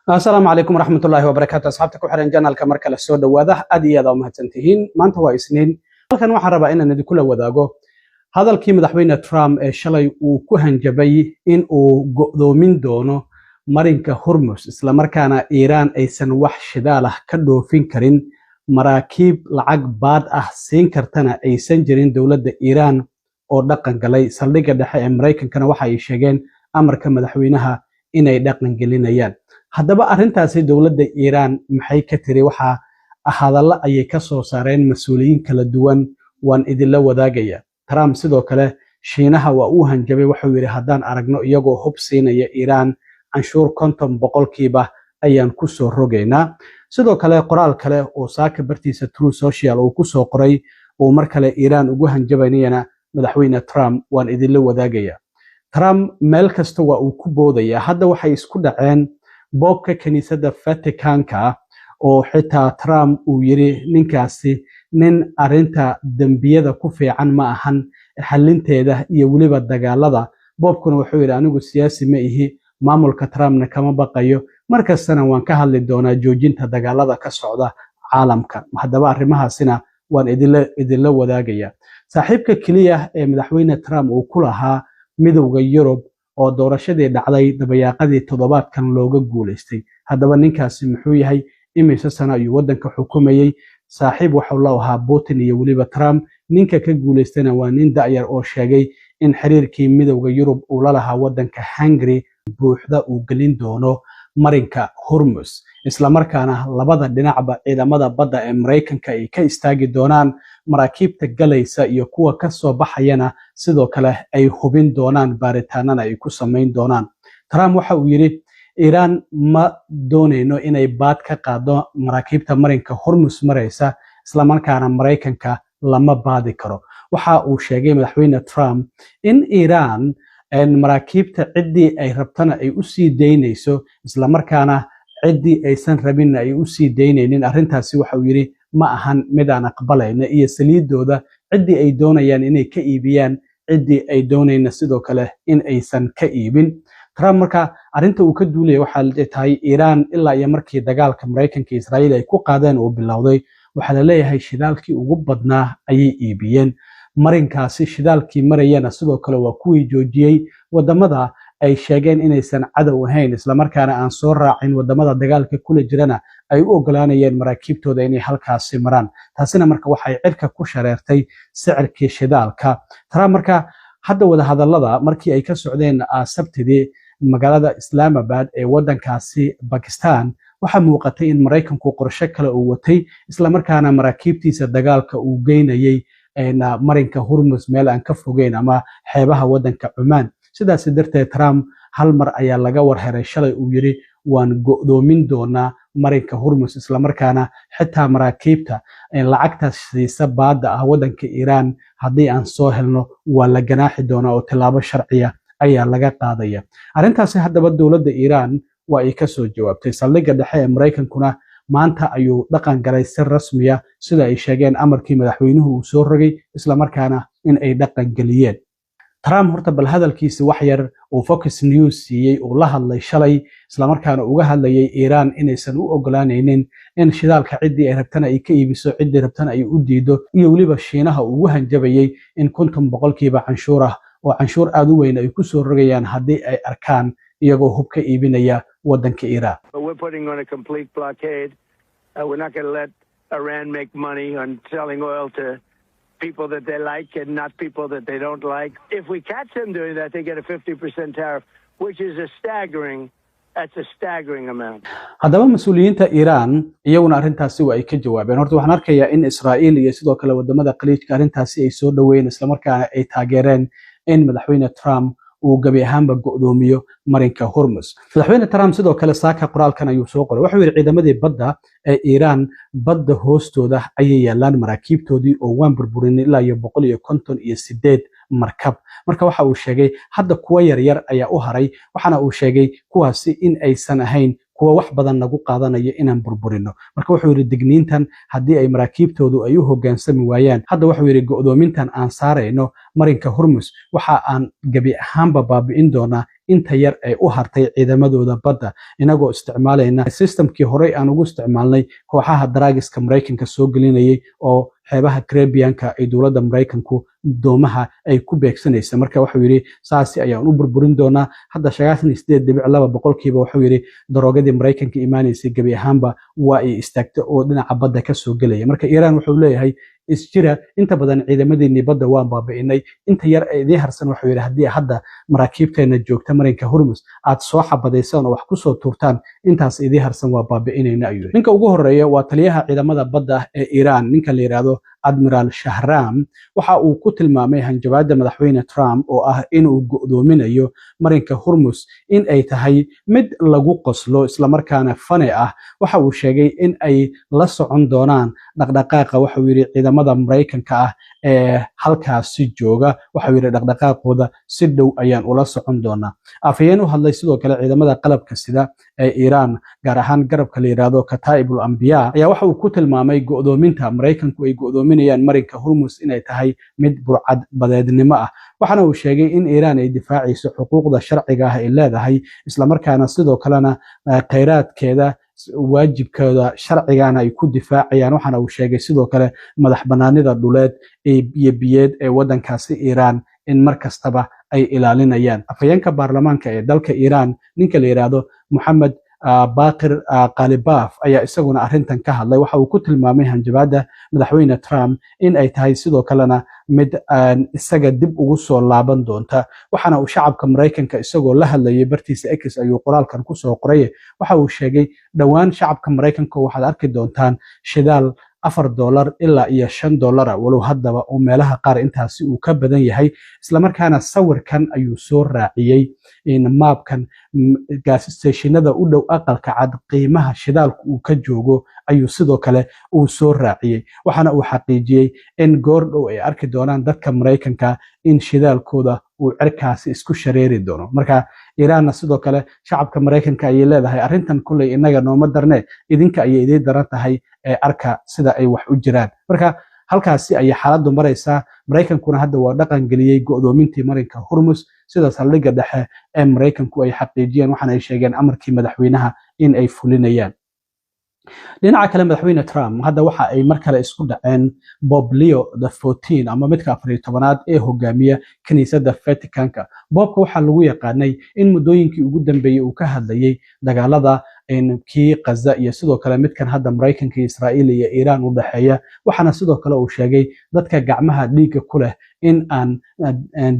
السلام عليكم ورحمة الله وبركاته. أصحابتك وحرين جانا الكمركة للسودة واضح أدي هذا ومهتنتهين ما أنت هو إسنين كان واحد ربع إن ندي كله وذاقه هذا الكيم دحوين ترامب شلي وكهن جبي إن وجودو من دونه مرينك هرمز إسلام كان إيران أيسن وحش داله كدو فينكرين مراكب لعق بعد أحسين كرتنا أيسن جرين دولة إيران أو دقن قلي صدق دحى أمريكا كان وحي شجين أمريكا مدحوينها inay dhaqan gelinayaan haddaba arintaasi dawladda Iran maxay ka tiri waxa hadalla ayay ka soo saareen mas'uuliyiin kala duwan waan idin la wadaagaya Trump sidoo kale Shiinaha waa uu hanjabay wuxuu yiri haddaan aragno iyagoo hub siinaya Iran canshuur 50% ayaan ku soo rogaynaa sidoo kale qoraal kale oo saaka bartiisa True Social oo ku soo qoray oo mar kale Iran ugu hanjabayna madaxweyne Trump waan idin la wadaagaya Trump meel kasta waa uu ku boodaya hadda waxay isku dhaceen boobka kaniisadda Vatican-ka oo xitaa Trump uu yiri ninkaasi nin arinta dambiyada ku fiican ma ahan xalinteeda iyo waliba dagaalada boobkuna wuxuu yiri anigu siyaasi ma ihi maamulka Trumpna kama baqayo markastana waan ka hadli doonaa joojinta dagaalada ka socda caalamka haddaba arrimahaasina waan idin la wadaagaya saaxiibka kaliya ee madaxweyne Trump uu ku lahaa midowga Yurub oo doorashadii dhacday dabayaaqadii toddobaadkan looga guuleystay haddaba ninkaasi muxuu yahay imise sano ayuu wadanka xukumayay saaxiib waxa uu lahaa Putin iyo waliba Trump ninka ka guuleystana waa nin da'yar oo sheegay in xiriirkii midowga Yurub uu la lahaa wadanka Hungary buuxda uu gelin doono marinka Hormuz isla markaana labada dhinacba ciidamada badda ee Mareykanka ay ka istaagi doonaan maraakiibta galaysa iyo kuwa ka soo baxayana sidoo kale ay hubin doonaan baaritaanana ay ku sameyn doonaan Trump waxa uu yiri Iran ma doonayno inay baad ka qaado maraakiibta marinka Hormuz maraysa isla markaana Mareykanka lama baadi karo waxa uu sheegay madaxweyne Trump in Iran maraakiibta cidii ay rabtana ay u sii deynayso isla markaana cidii aysan rabin ay u sii deynaynin arintaasi waxa uu yiri ma ahan mid aan aqbalayna iyo saliidooda cidii ay doonayaan inay ka iibiyaan cidii ay doonayna sidoo kale in aysan ka iibin Trump marka arinta uu ka duulay waxa la tahay Iran ilaa iyo markii dagaalka Mareykanka iyo Israa'iil ay ku qaadeen oo bilowday waxa la leeyahay shidaalkii ugu badnaa ayay iibiyeen marinkaasi shidaalkii marayana sidoo kale waa kuwii joojiyay wadamada ay sheegeen inaysan cadow ahayn isla markaana aan soo raacin wadamada dagaalka kula jirana ay u ogolaanayeen maraakiibtooda inay halkaasi maraan taasina marka waxay cirka ku shareertay sicirkii shidaalka Trump marka hadda wada hadallada markii ay ka socdeen Sabtidii magaalada Islamabad ee wadankaasi Pakistan waxa muuqatay in Mareykanku qorshe kale uu watay isla markaana maraakiibtiisa dagaalka uu geynayay marinka Hormuz meel aan ka fogeyn ama xeebaha wadanka Oman sidaas darteed Trump hal mar ayaa laga warheray shalay uu yiri waan go'doomin doonaa marinka Hormuz isla markaana xitaa maraakiibta lacagta siisa baada ah wadanka Iran hadii aan soo helno waa la ganaaxi doonaa oo tilaabo sharciya ayaa laga qaadaya arintaasi haddaba dawladda Iran waa ay ka soo jawaabtay saldhigga dhexe ee Mareykankuna maanta ayuu dhaqan galay si rasmi ah sida ay sheegeen amarkii madaxweynuhu uu soo rogay isla markaana in ay dhaqan galiyeen Trump horta bal hadalkiisa wax yar oo Fox News siiyay oo la hadlay shalay isla markaana uga hadlayay Iran inaysan u ogolaanaynin in shidaalka cidii ay rabtana ay ka iibiso cidii rabtana ay u diido iyo waliba Shiinaha ugu hanjabayay in 50% canshuur ah oo canshuur aad u weyn ay ku soo rogayaan hadii ay arkaan iyagoo hub ka iibinaya wadanka Iran. We're putting on a complete blockade. We're not going to let Iran make money on selling oil to people that they like and not people that they don't like. If we catch them doing that, they get a 50% tariff, which is that's a staggering amount. haddaba mas'uuliyiinta Iran iyaguna arintaasi waa ay ka jawaabeen horta waxaan arkayaa in Israa'iil iyo sidoo kale wadamada khaliijka arintaasi ay soo dhaweeyeen isla markaana ay taageereen in madaxweyne Trump uu gabi ahaanba go'doomiyo marinka Hormuz madaxweyne Trump sidoo kale saaka qoraalkan ayuu soo qoray wuxuu yiri ciidamadii badda ee Iran badda hoostooda ayay yaalaan maraakiibtoodii oo waan burburin ilaa iyo 158 markab marka waxa uu sheegay hadda kuwa yar yar ayaa u haray waxana uu sheegay kuwaasi in aysan ahayn kuwa wax badan nagu qaadanaya inaan burburino marka wuxuu yiri digniintan haddii ay maraakiibtoodu ay u hoggaansami waayaan hadda wuxuu yiri go'doomintan aan saarayno marinka Hormuz waxa aan gabi ahaanba baabi'in doonaa inta yar ay u hartay ciidamadooda badda inagoo isticmaalayna systemkii horey aan ugu isticmaalnay kooxaha daraagiska Mareykanka soo gelinayay oo xeebaha Caribbean-ka ay dowladda Mareykanku doomaha ay ku beegsanaysa marka wuxuu yiri saasi ayaan u burburin doonaa hadda 98.2% wuxuu yiri daroogadii Mareykanka iimaanaysay gabi ahaanba waa ay istaagtay oo dhinaca badda ka soo galaya marka Iran wuxuu leeyahay isjira inta badan ciidamadeennii badda waan baabi'inay inta yar ee idin harsan wuxuu yiri haddii hadda maraakiibteena joogta marinka Hormuz aad soo xabadaysaan oo wax ku soo tuurtaan intaas idin harsan waa baabi'inayna ayuu ninka ugu horeeya waa taliyaha ciidamada badda ee Iran ninka la yiraahdo Admiral Shahram waxa uu ku tilmaamay hanjabaadda madaxweyne Trump oo ah inuu go'doominayo marinka Hormuz in ay tahay mid lagu qoslo isla markaana fani ah waxa uu sheegay in ay la socon doonaan dhaqdhaqaaqa waxa uu yiri ciidamada Mareykanka ah ee halkaasi jooga waxa uu yiri dhaqdhaqaaqooda si dhow ayaan ula socon doonaa afayeen u hadlay sidoo kale ciidamada qalabka sida ee Iran gaar ahaan garabka la yiraahdo Kataibul Anbiya ayaa waxa uu ku tilmaamay go'doominta Mareykanku ay go'doominayaan marinka Hormuz inay tahay mid burcad badeednimo ah waxana uu sheegay in Iran ay difaacayso xuquuqda sharciga ah ee leedahay isla markaana sidoo kalena kheyraadkeeda waajibkooda sharcigana ay ku difaacayaan waxana uu sheegay sidoo kale madax banaanida dhuleed iyo biyeed ee wadankaasi Iran in markastaba ay ilaalinayaan afayeenka baarlamaanka ee dalka Iran ninka la yiraahdo Mohammed Baqir Qalibaf ayaa isaguna arrintan ka hadlay waxa uu ku tilmaamay hanjabaadda madaxweyne Trump in ay tahay sidoo kalena mid isaga dib ugu soo laaban doonta waxana uu shacabka Mareykanka isagoo la hadlayay bartiisa X ayuu qoraalkan ku soo qoray waxa uu sheegay dhawaan shacabka Mareykanka waxaad arki doontaan shidaal $4 ilaa iyo $5 walow haddaba oo meelaha qaar intaasi uu ka badan yahay isla markaana sawirkan ayuu soo raaciyay in maapkan gas stationada u dhow aqalka cad qiimaha shidaalku uu ka joogo ayuu sidoo kale uu soo raaciyay waxana uu xaqiijiyay in goor dhow ay arki doonaan dadka Mareykanka in shidaalkooda uu cirkaasi isku shareeri doono marka Iran sidoo kale shacabka Mareykanka ay leedahay arrintan kulay inaga nooma darne idinka ay idin daran tahay ee arka sida ay wax u jiraan marka halkaasi ay xaaladdu maraysaa Mareykankuna hadda waa dhaqan galiyay go'doomintii marinka Hormuz sida saldhigga dhexe ee Mareykanku ay xaqiijiyeen waxana ay sheegeen amarkii madaxweynaha in ay fulinayaan dhinaca kale madaxweyne Trump hadda waxa ay mar kale isku dhaceen Bob Leo XIV ama midka 14aad ee hogaamiya kaniisadda Vaticanka Bobka waxa lagu yaqaanay in muddooyinkii ugu dambeeyay uu ka hadlayay dagaalada kii Gaza iyo sidoo kale midkan hadda Mareykanka iyo Israa'iil iyo Iran u dhaxeeya waxana sidoo kale uu sheegay dadka gacmaha dhiigga ku leh in aan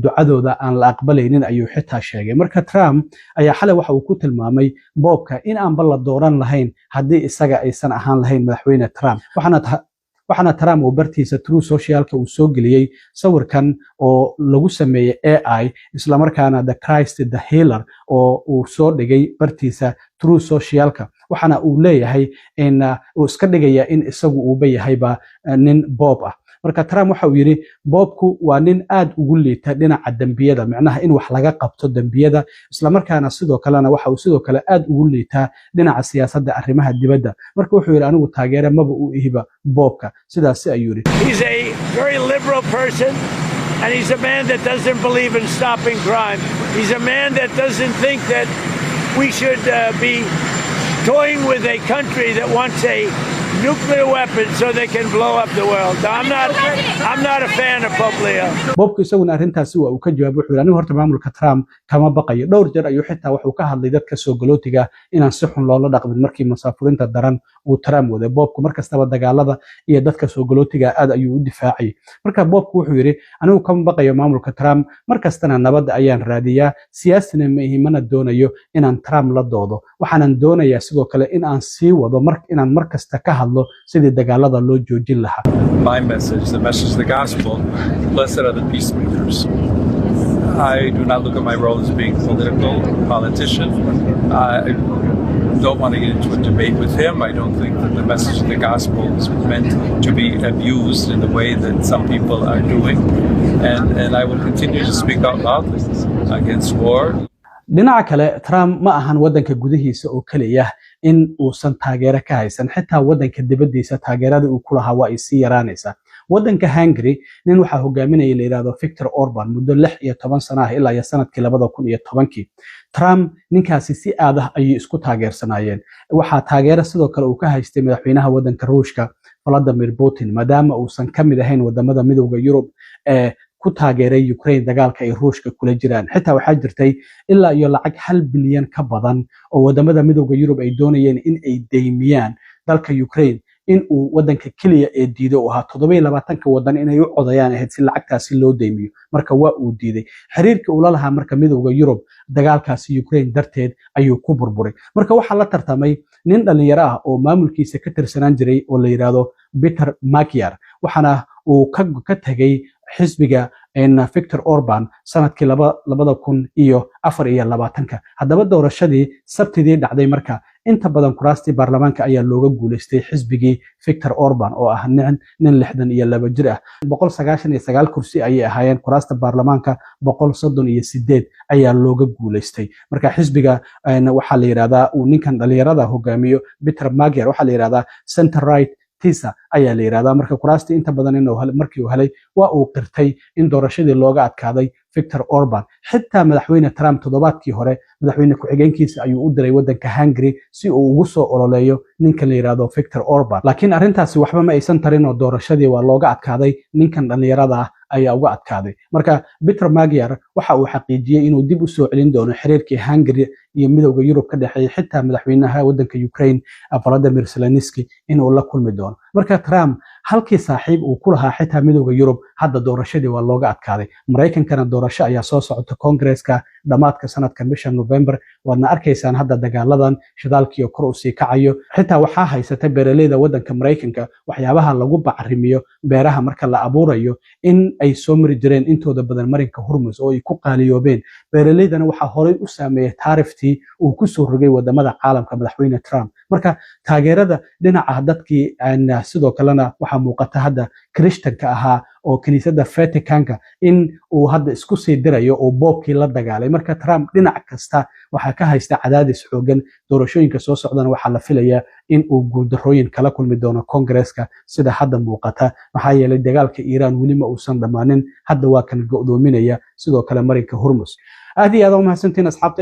ducadooda aan la aqbalaynin ayuu xitaa sheegay marka Trump ayaa xalay waxa uu ku tilmaamay Bobka in aan bal la dooran lahayn haddii isaga aysan ahaan lahayn madaxweyne Trump waxana Trump uu bartiisa True Socialka uu soo geliyay sawirkan oo lagu sameeyay AI isla markaana The Christ the Healer oo uu soo dhigay bartiisa True Socialka waxana uu leeyahay in uu iska dhigaya in isagu uu bayahayba nin Bob ah marka Trump waxa uu yiri Bobku waa nin aad ugu liita dhinaca dambiyada macnaha in wax laga qabto dambiyada isla markaana sidoo kalena waxa uu sidoo kale aad ugu liita dhinaca siyaasadda arrimaha dibadda marka wuxuu yiri anigu taageero maba uu ihiba Bobka sidaas ayuu yiri He's a very liberal person and he's a man that doesn't believe in stopping crime. He's a man that doesn't think that we should be toying with a country that wants a nuclear weapons so they can blow up the world. I'm not a fan of Pope Leo. Bobku isaguna arrintaasi waa uu ka jawaabay wuxuu yiri anigu horta maamulka Trump kama baqayo dhowr jeer ayuu xitaa wuxuu ka hadlay dadka soo galootiga inaan si xun loola dhaqmin markii masaafurinta daran uu Trump waday Bobku markastaba dagaalada iyo dadka soo galootiga aad ayuu u difaacay marka Bobku wuxuu yiri anigu kama baqayo maamulka Trump markastana nabad ayaan raadiyaa siyaasina ma ihimana doonayo inaan Trump la doodo waxaan doonayaa sidoo kale in aan sii wado inaan markasta ka hadlo sidii dagaalada loo joojin lahaa My message, the message of the gospel, blessed are the peacemakers. I do not look at my role as being political, politician. I don't want to get into a debate with him. I don't think that the message of the gospel is meant to be abused in the way that some people are doing. And I will continue to speak out loudly against war. dhinaca kale Trump ma ahan wadanka gudihiisa oo kaliya in uusan taageero ka haysan xitaa wadanka dibadiisa taageerada uu ku lahaa waa ay sii yaraanaysaa wadanka Hungary nin waxa hogaaminaya la yiraahdo Viktor Orban muddo 16 sano ah ilaa sanadkii 2010 Trump ninkaasi si aad ah ayay isku taageersanayeen waxa taageero sidoo kale uu ka haystay madaxweynaha wadanka Ruushka Vladimir Putin maadaama uusan ka mid ahayn wadamada midowga Yurub ee ku taageeray Ukraine dagaalka ay Ruushka kula jiraan xitaa waxa jirtay ilaa iyo lacag 1 bilyan ka badan oo wadamada midowga Yurub ay doonayeen in ay deymiyaan dalka Ukraine in uu wadanka kaliya ee diido oo 27 wadan inay u codayaan ahayd si lacagtaasi loo deymiyo marka waa uu diiday xiriirka uu la lahaa marka midowga Yurub dagaalkaasi Ukraine darteed ayuu ku burburay marka waxa la tartamay nin dhalinyaro ah oo maamulkiisa ka tirsanaan jiray oo la yiraahdo Peter Magyar waxana uu ka tagay xisbiga Viktor Orban sanadkii 2024 hadaba doorashadii sabtidii dhacday marka inta badan kuraastii baarlamaanka ayaa looga guuleystay xisbigii Viktor Orban oo ah nin 62 jir ah 199 kursi ayay ahaayeen kuraasta baarlamaanka 138 ayaa looga guuleystay marka xisbiga waxa la yiraahdaa uu ninkan dhalinyarada hogaamiyo Peter Magyar waxa la yiraahdaa center right tisa ayaa la yiraahdaa marka kuraastii inta badan inuu markii uu helay waa uu qirtay in doorashadii looga adkaaday Viktor Orban xitaa madaxweyne Trump toddobaadkii hore madaxweyne ku-xigeenkiisa ayuu u diray wadanka Hungary si uu ugu soo ololeeyo ninkan la yiraahdo Viktor Orban laakiin arintaasi waxba ma aysan tarin oo doorashadii waa looga adkaaday ninkan dhalinyarada ah ayaa uga adkaaday marka Peter Magyar waxa uu xaqiijiyay inuu dib u soo celin doono xiriirkii Hungary iyo midowga Yurub ka dhaxeeyay xitaa madaxweynaha wadanka Ukraine Volodymyr Zelensky inuu la kulmi doono marka Trump halkii saaxiib uu ku lahaa xitaa midowga Yurub hadda doorashadii waa looga adkaaday Mareykankana doorasho ayaa soo socota Congress-ka dhamaadka sanadka bisha November wadna arkaysaan hadda dagaaladan shidaalkii kor u sii kacayo xitaa waxa haysata beeraleyda wadanka Mareykanka waxyaabaha lagu bacrimiyo beeraha marka la abuurayo in ay soo mari jireen intooda badan marinka Hormuz oo ay ku qaaliyoobeen beeraleydana waxa horey u saameeyay taariftii uu ku soo rogay wadamada caalamka madaxweyne Trump marka taageerada dhinaca dadkii sidoo kalena waxa muuqata hadda Christianka ahaa oo kaniisadda Vaticanka in uu hadda isku sii dirayo oo boobkii la dagaalay marka Trump dhinac kasta waxa ka haysta cadaadis xoogan doorashooyinka soo socdana waxa la filayaa in uu guuldarrooyin kala kulmi doono Congress-ka sida hadda muuqata maxaa yeelay dagaalka Iran weli ma uusan dhamaanin hadda waa kan go'doominaya sidoo kale marinka Hormuz aad iyo aad u mahadsantiin asxaabta